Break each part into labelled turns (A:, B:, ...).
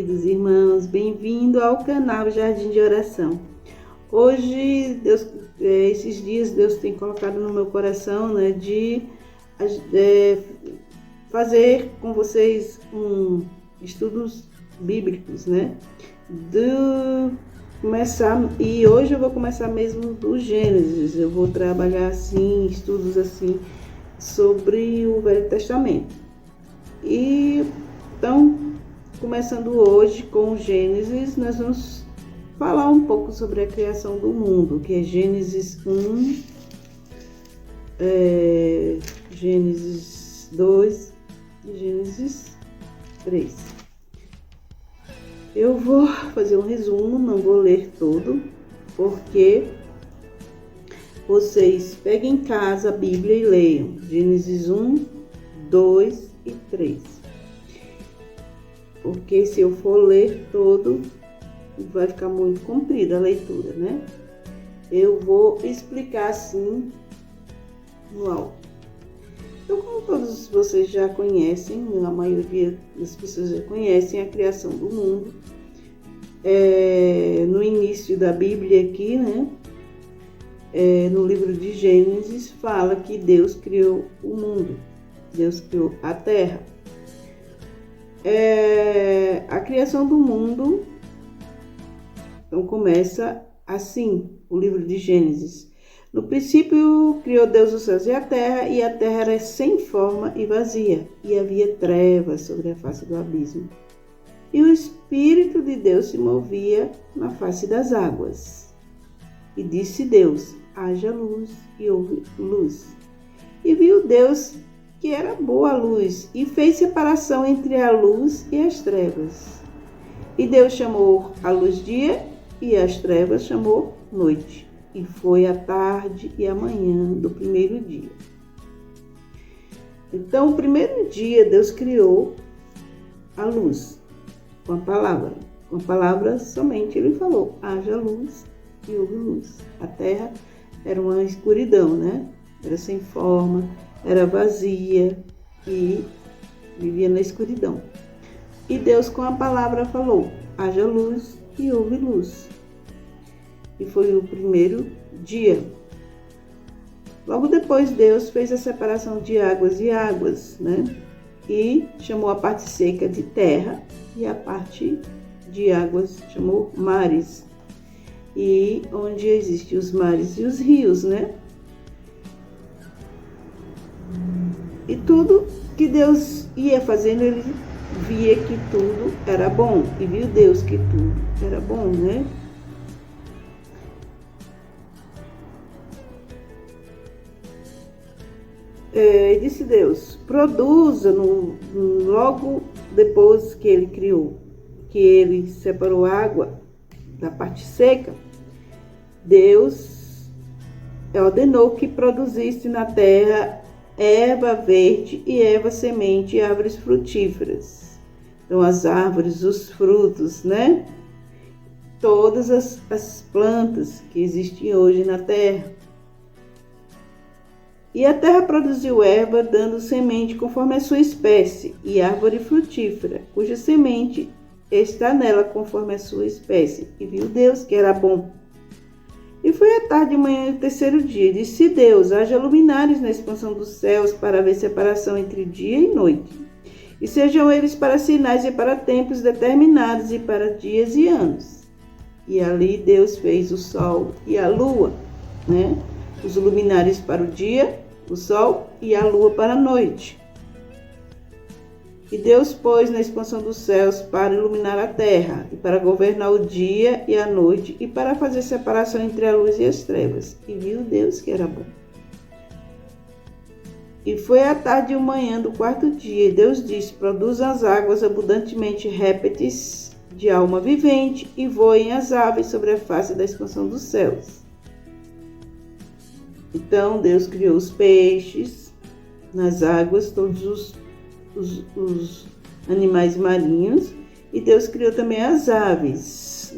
A: queridos irmãos, bem-vindo ao canal Jardim de Oração. Hoje, esses dias, Deus tem colocado no meu coração, de fazer com vocês estudos bíblicos, E hoje eu vou começar mesmo do Gênesis. Eu vou trabalhar estudos sobre o Velho Testamento. E então, começando hoje com o Gênesis, nós vamos falar um pouco sobre a criação do mundo, que é Gênesis 1, Gênesis 2 e Gênesis 3. Eu vou fazer um resumo, não vou ler todo, porque vocês peguem em casa a Bíblia e leiam Gênesis 1, 2 e 3. Porque se eu for ler todo, vai ficar muito comprida a leitura, Eu vou explicar no áudio. Então, como todos vocês já conhecem, a maioria das pessoas já conhecem a criação do mundo. No início da Bíblia aqui, no livro de Gênesis, fala que Deus criou o mundo, Deus criou a terra. A criação do mundo, então, começa assim, o livro de Gênesis. No princípio, criou Deus os céus e a terra era sem forma e vazia, e havia trevas sobre a face do abismo. E o Espírito de Deus se movia na face das águas. E disse Deus: haja luz, e houve luz. E viu Deus que era boa a luz, e fez separação entre a luz e as trevas. E Deus chamou a luz dia, e as trevas chamou noite. E foi a tarde e a manhã do primeiro dia. Então, o primeiro dia, Deus criou a luz com a palavra. Com a palavra somente Ele falou: haja luz, e houve luz. A terra era uma escuridão, Era sem forma, era vazia e vivia na escuridão. E Deus com a palavra falou: haja luz, e houve luz. E foi o primeiro dia. Logo depois Deus fez a separação de águas e águas, E chamou a parte seca de terra e a parte de águas chamou mares. E onde existem os mares e os rios, E tudo que Deus ia fazendo, Ele via que tudo era bom. E viu Deus que tudo era bom, E disse Deus: produza, logo depois que Ele criou, que Ele separou a água da parte seca, Deus ordenou que produzisse na terra erva verde e erva semente e árvores frutíferas. Então, as árvores, os frutos, Todas as plantas que existem hoje na terra. E a terra produziu erva, dando semente conforme a sua espécie, e árvore frutífera, cuja semente está nela conforme a sua espécie. E viu Deus que era bom. E foi a tarde e manhã do terceiro dia. Disse Deus: haja luminares na expansão dos céus para haver separação entre dia e noite. E sejam eles para sinais e para tempos determinados e para dias e anos. E ali Deus fez o sol e a lua, Os luminares para o dia, o sol, e a lua para a noite. E Deus pôs na expansão dos céus para iluminar a terra, e para governar o dia e a noite, e para fazer separação entre a luz e as trevas. E viu Deus que era bom. E foi a tarde e a manhã do quarto dia, e Deus disse: produzam as águas abundantemente répteis de alma vivente, e voem as aves sobre a face da expansão dos céus. Então Deus criou os peixes nas águas, todos os animais marinhos, e Deus criou também as aves,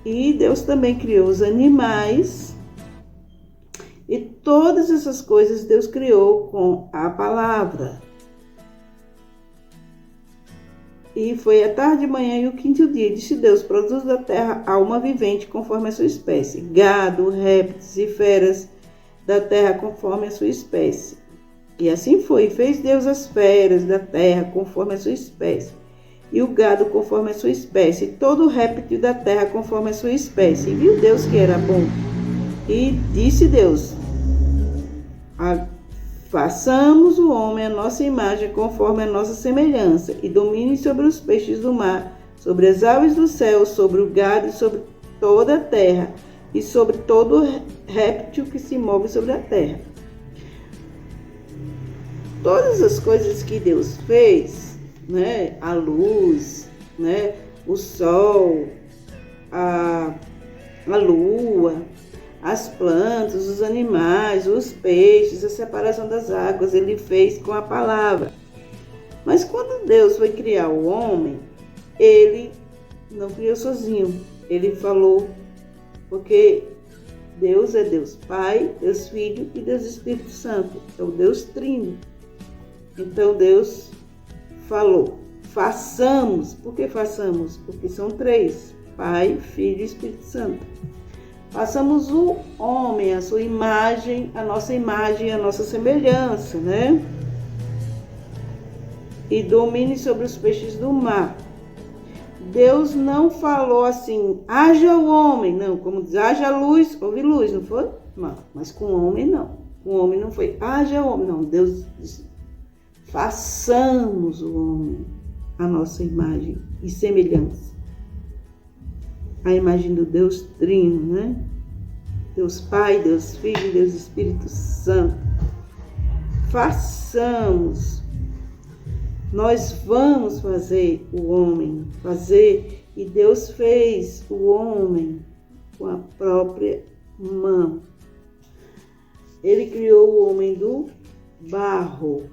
A: E Deus também criou os animais, e todas essas coisas Deus criou com a palavra. E foi a tarde, manhã e o quinto dia. Disse Deus: produz da terra alma vivente conforme a sua espécie, gado, répteis e feras da terra conforme a sua espécie. E assim foi. Fez Deus as feras da terra conforme a sua espécie, e o gado conforme a sua espécie, e todo réptil da terra conforme a sua espécie. E viu Deus que era bom. E disse Deus: façamos o homem à nossa imagem, conforme a nossa semelhança, e domine sobre os peixes do mar, sobre as aves do céu, sobre o gado e sobre toda a terra, e sobre todo réptil que se move sobre a terra. Todas as coisas que Deus fez, né? A luz, né? O sol, a lua, as plantas, os animais, os peixes, a separação das águas, ele fez com a palavra. Mas quando Deus foi criar o homem, ele não criou sozinho. Ele falou, porque Deus é Deus Pai, Deus Filho e Deus Espírito Santo. É o Deus Trino. Então Deus falou, façamos. Por que façamos? Porque são três, Pai, Filho e Espírito Santo. Façamos o homem, a sua imagem, a nossa semelhança, né? E domine sobre os peixes do mar. Deus não falou assim, haja o homem, não, como diz, haja luz, houve luz, não foi? Não, mas com o homem não. Com o homem não foi, haja o homem, não. Deus disse, façamos o homem, a nossa imagem e semelhança. A imagem do Deus Trino, né? Deus Pai, Deus Filho, Deus Espírito Santo. Façamos. Nós vamos fazer o homem, e Deus fez o homem com a própria mão. Ele criou o homem do barro,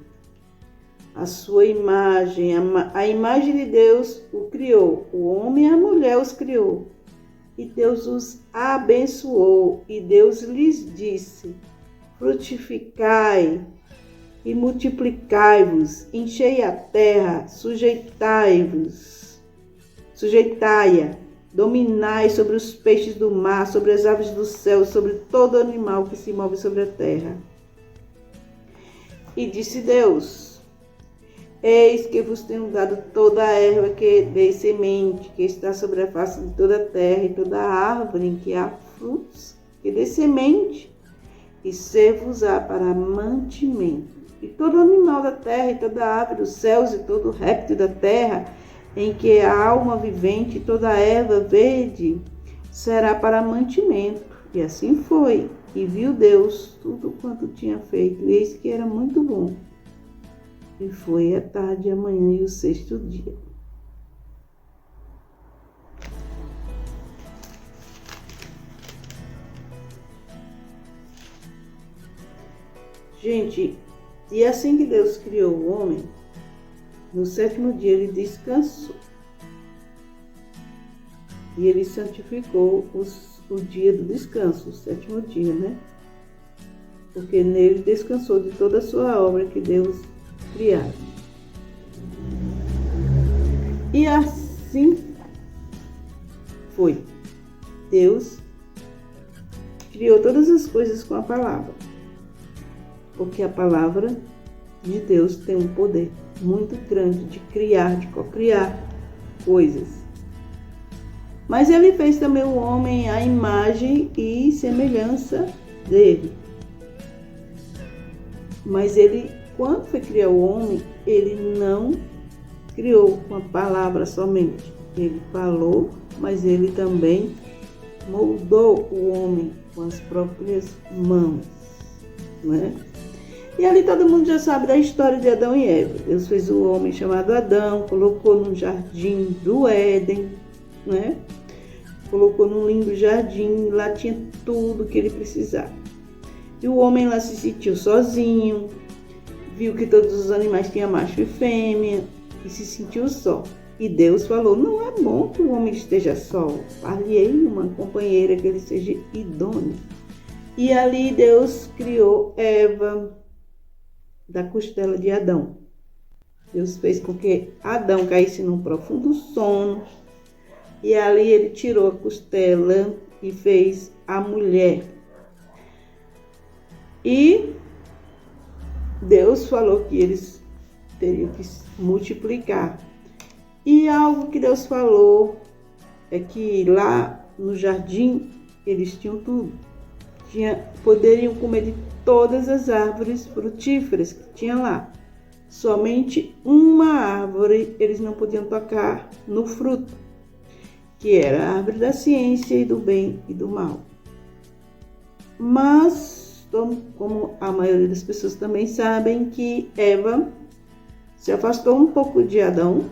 A: a sua imagem, a imagem de Deus o criou, o homem e a mulher os criou. E Deus os abençoou, e Deus lhes disse, frutificai e multiplicai-vos, enchei a terra, sujeitai-a, dominai sobre os peixes do mar, sobre as aves do céu, sobre todo animal que se move sobre a terra. E disse Deus, eis que vos tenho dado toda a erva que dê semente, que está sobre a face de toda a terra, e toda a árvore em que há frutos, que dê semente, e ser-vos-á para mantimento. E todo animal da terra, e toda a ave dos céus, e todo réptil da terra, em que há alma vivente, e toda a erva verde, será para mantimento. E assim foi. E viu Deus tudo quanto tinha feito, e eis que era muito bom. E foi a tarde, a manhã e o sexto dia. Gente, e assim que Deus criou o homem, no sétimo dia ele descansou. E ele santificou o dia do descanso, o sétimo dia, né? Porque nele descansou de toda a sua obra que Deus criado. E assim foi. Deus criou todas as coisas com a palavra. Porque a palavra de Deus tem um poder muito grande de criar, de cocriar coisas. Mas ele fez também o homem à imagem e semelhança dele. Mas ele, quando foi criar o homem, ele não criou com a palavra somente. Ele falou, mas ele também moldou o homem com as próprias mãos, né? E ali todo mundo já sabe da história de Adão e Eva. Deus fez o homem chamado Adão, colocou no jardim do Éden, né? Colocou num lindo jardim, lá tinha tudo que ele precisava. E o homem lá se sentiu sozinho, viu que todos os animais tinham macho e fêmea, e se sentiu só. E Deus falou, não é bom que o homem esteja só, far-lhe-ei uma companheira que ele seja idôneo. E ali Deus criou Eva da costela de Adão. Deus fez com que Adão caísse num profundo sono. E ali ele tirou a costela e fez a mulher. E Deus falou que eles teriam que multiplicar. E algo que Deus falou é que lá no jardim eles tinham tudo. Poderiam comer de todas as árvores frutíferas que tinha lá. Somente uma árvore eles não podiam tocar no fruto, que era a árvore da ciência e do bem e do mal. Mas, como a maioria das pessoas também sabem, que Eva se afastou um pouco de Adão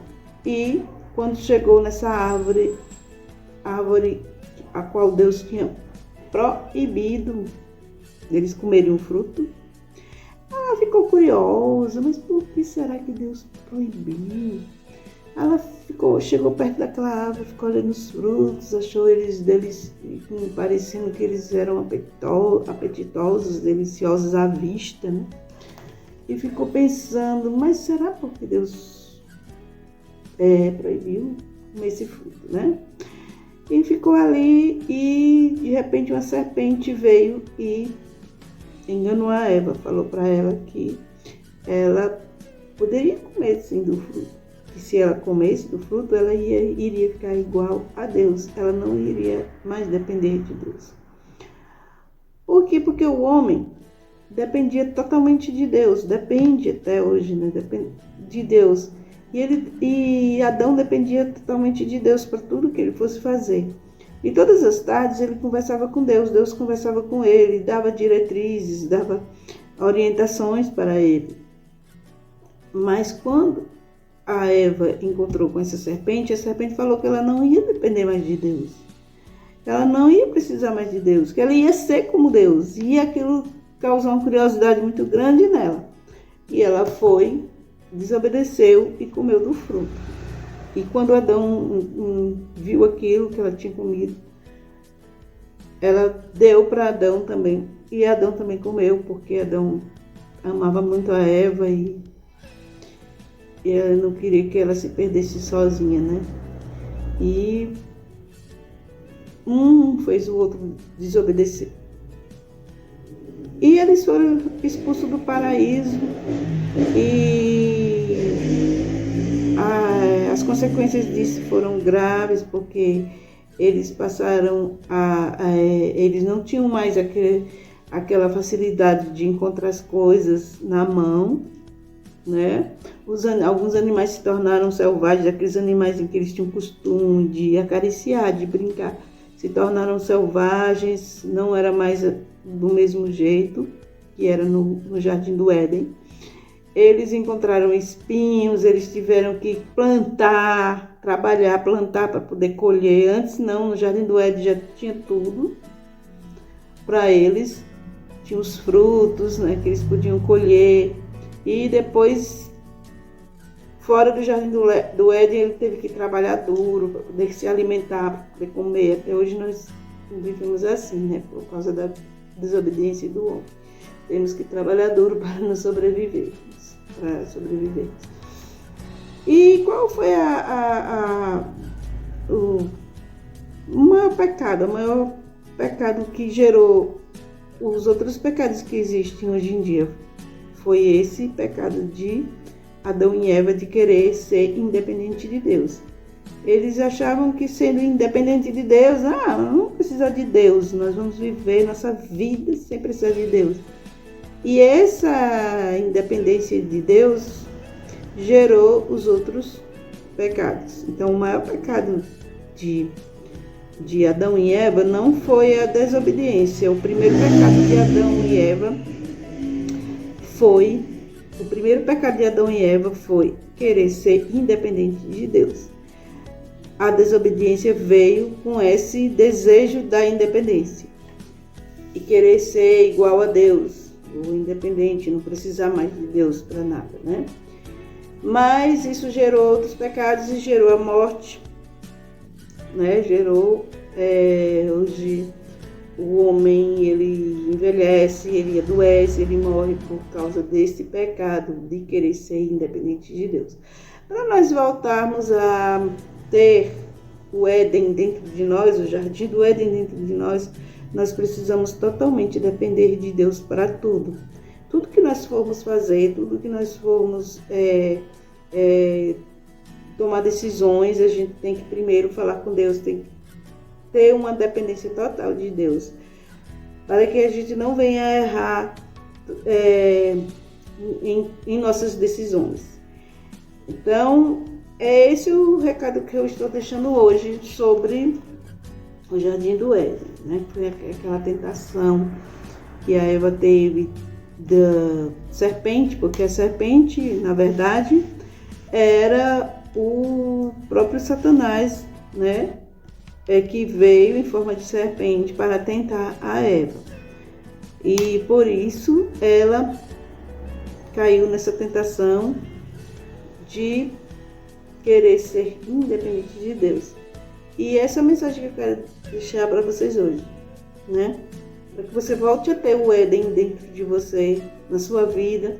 A: e quando chegou nessa árvore a qual Deus tinha proibido eles comerem o fruto, ela ficou curiosa, mas por que será que Deus proibiu? Ela chegou perto daquela árvore, ficou olhando os frutos, achou deles parecendo que eles eram apetitosos, deliciosos à vista, né? E ficou pensando, mas será porque Deus proibiu comer esse fruto, né? E ficou ali e de repente uma serpente veio e enganou a Eva, falou para ela que ela poderia comer sim do fruto, que se ela comesse do fruto ela iria ficar igual a Deus, ela não iria mais depender de Deus. Por quê? Porque o homem dependia totalmente de Deus, depende até hoje, né? Depende de Deus. E Adão dependia totalmente de Deus para tudo que ele fosse fazer. E todas as tardes ele conversava com Deus, Deus conversava com ele, dava diretrizes, dava orientações para ele. Mas quando a Eva encontrou com essa serpente, a serpente falou que ela não ia depender mais de Deus. Ela não ia precisar mais de Deus, que ela ia ser como Deus. E aquilo causou uma curiosidade muito grande nela. E ela foi, desobedeceu e comeu do fruto. E quando Adão viu aquilo que ela tinha comido, ela deu para Adão também. E Adão também comeu, porque Adão amava muito a Eva e ela não queria que ela se perdesse sozinha, né? E um fez o outro desobedecer. E eles foram expulsos do paraíso e as consequências disso foram graves, porque eles passaram eles não tinham mais aquela facilidade de encontrar as coisas na mão, né? Alguns animais se tornaram selvagens, aqueles animais em que eles tinham costume de acariciar, de brincar, se tornaram selvagens, não era mais do mesmo jeito que era no Jardim do Éden. Eles encontraram espinhos, eles tiveram que plantar para poder colher. Antes não, no Jardim do Éden já tinha tudo para eles, tinha os frutos, né, que eles podiam colher. E depois, fora do Jardim do Éden, ele teve que trabalhar duro para poder se alimentar, para poder comer. Até hoje nós vivemos assim, né, por causa da desobediência do homem. Temos que trabalhar duro para não sobreviver. E qual foi o maior pecado que gerou os outros pecados que existem hoje em dia? Foi esse pecado de Adão e Eva de querer ser independente de Deus. Eles achavam que sendo independente de Deus, não precisa de Deus, nós vamos viver nossa vida sem precisar de Deus. E essa independência de Deus gerou os outros pecados. Então, o maior pecado de Adão e Eva não foi a desobediência. O primeiro pecado de Adão e Eva foi querer ser independente de Deus. A desobediência veio com esse desejo da independência e querer ser igual a Deus, ou independente, não precisar mais de Deus para nada, né? Mas isso gerou outros pecados e gerou a morte, né? Gerou hoje o homem, ele envelhece, ele adoece, ele morre por causa desse pecado de querer ser independente de Deus. Para nós voltarmos a ter o Éden dentro de nós, o jardim do Éden dentro de nós, nós precisamos totalmente depender de Deus para tudo. Tudo que nós formos fazer, tudo que nós formos tomar decisões, a gente tem que primeiro falar com Deus, tem que ter uma dependência total de Deus, para que a gente não venha a errar em nossas decisões. Então, é esse o recado que eu estou deixando hoje sobre o Jardim do Éden, né? Foi aquela tentação que a Eva teve da serpente, porque a serpente, na verdade, era o próprio Satanás, né? Que veio em forma de serpente para tentar a Eva. E por isso ela caiu nessa tentação de querer ser independente de Deus. E essa é a mensagem que eu quero deixar para vocês hoje, né? Para que você volte a ter o Éden dentro de você, na sua vida,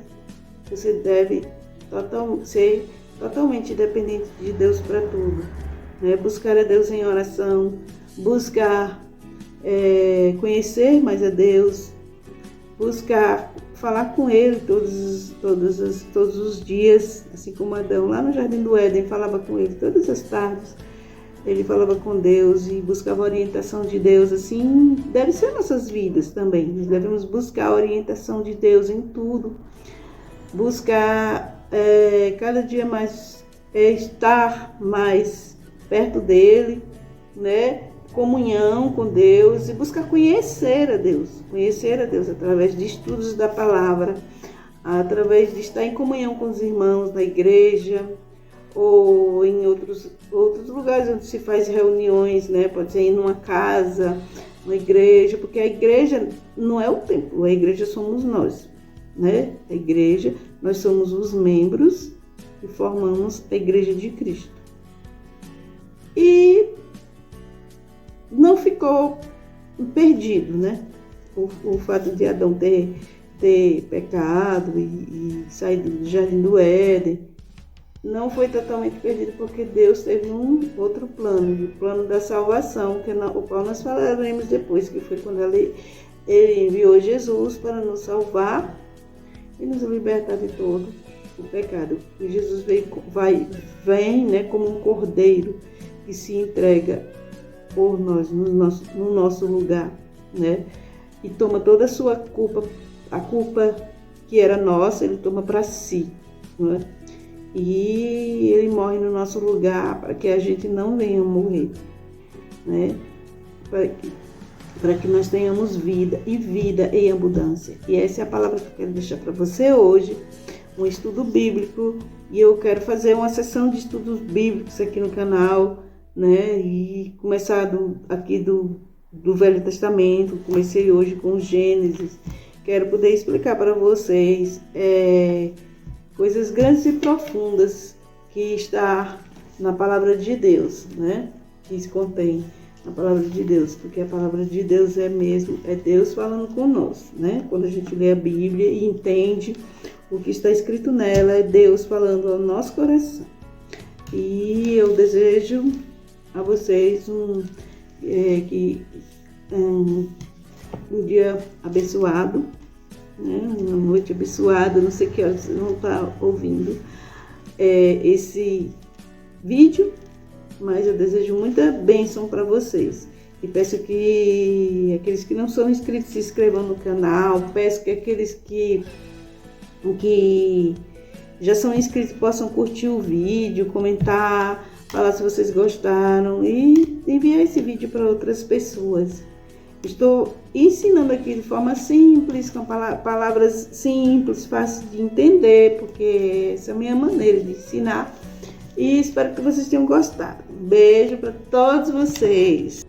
A: você deve ser totalmente dependente de Deus para tudo, né? Buscar a Deus em oração, buscar conhecer mais a Deus, buscar falar com Ele todos os dias, assim como Adão lá no Jardim do Éden falava com Ele todas as tardes. Ele falava com Deus e buscava a orientação de Deus. Assim deve ser nossas vidas também. Nós devemos buscar a orientação de Deus em tudo. Buscar cada dia mais estar mais perto dEle, né? Comunhão com Deus e buscar conhecer a Deus através de estudos da palavra, através de estar em comunhão com os irmãos na igreja, ou em outros lugares onde se faz reuniões, né? Pode ser em uma casa, uma igreja, porque a igreja não é o templo, a igreja somos nós, né? A igreja, nós somos os membros que formamos a igreja de Cristo. E não ficou perdido, né? O fato de Adão ter pecado e saído do Jardim do Éden, não foi totalmente perdido, porque Deus teve um outro plano, o plano da salvação, o qual nós falaremos depois, que foi quando Ele enviou Jesus para nos salvar e nos libertar de todo o pecado. E Jesus vem, né, como um cordeiro que se entrega por nós, no nosso lugar, né? E toma toda a sua culpa, a culpa que era nossa, Ele toma para si, né? E Ele morre no nosso lugar para que a gente não venha morrer, né? Para que nós tenhamos vida e vida em abundância. E essa é a palavra que eu quero deixar para você hoje, um estudo bíblico. E eu quero fazer uma sessão de estudos bíblicos aqui no canal, né? E começar aqui do Velho Testamento. Comecei hoje com Gênesis. Quero poder explicar para vocês coisas grandes e profundas que está na palavra de Deus, né? Que se contém na palavra de Deus, porque a palavra de Deus é Deus falando conosco, né? Quando a gente lê a Bíblia e entende o que está escrito nela, é Deus falando ao nosso coração. E eu desejo a vocês um dia abençoado, né? Uma noite abençoada. Não sei que horas vocês vão estar ouvindo esse vídeo, mas eu desejo muita bênção para vocês. E peço que aqueles que não são inscritos se inscrevam no canal. Peço que aqueles que já são inscritos possam curtir o vídeo, comentar, falar se vocês gostaram e enviar esse vídeo para outras pessoas. Estou ensinando aqui de forma simples, com palavras simples, fáceis de entender, porque essa é a minha maneira de ensinar. E espero que vocês tenham gostado. Um beijo para todos vocês.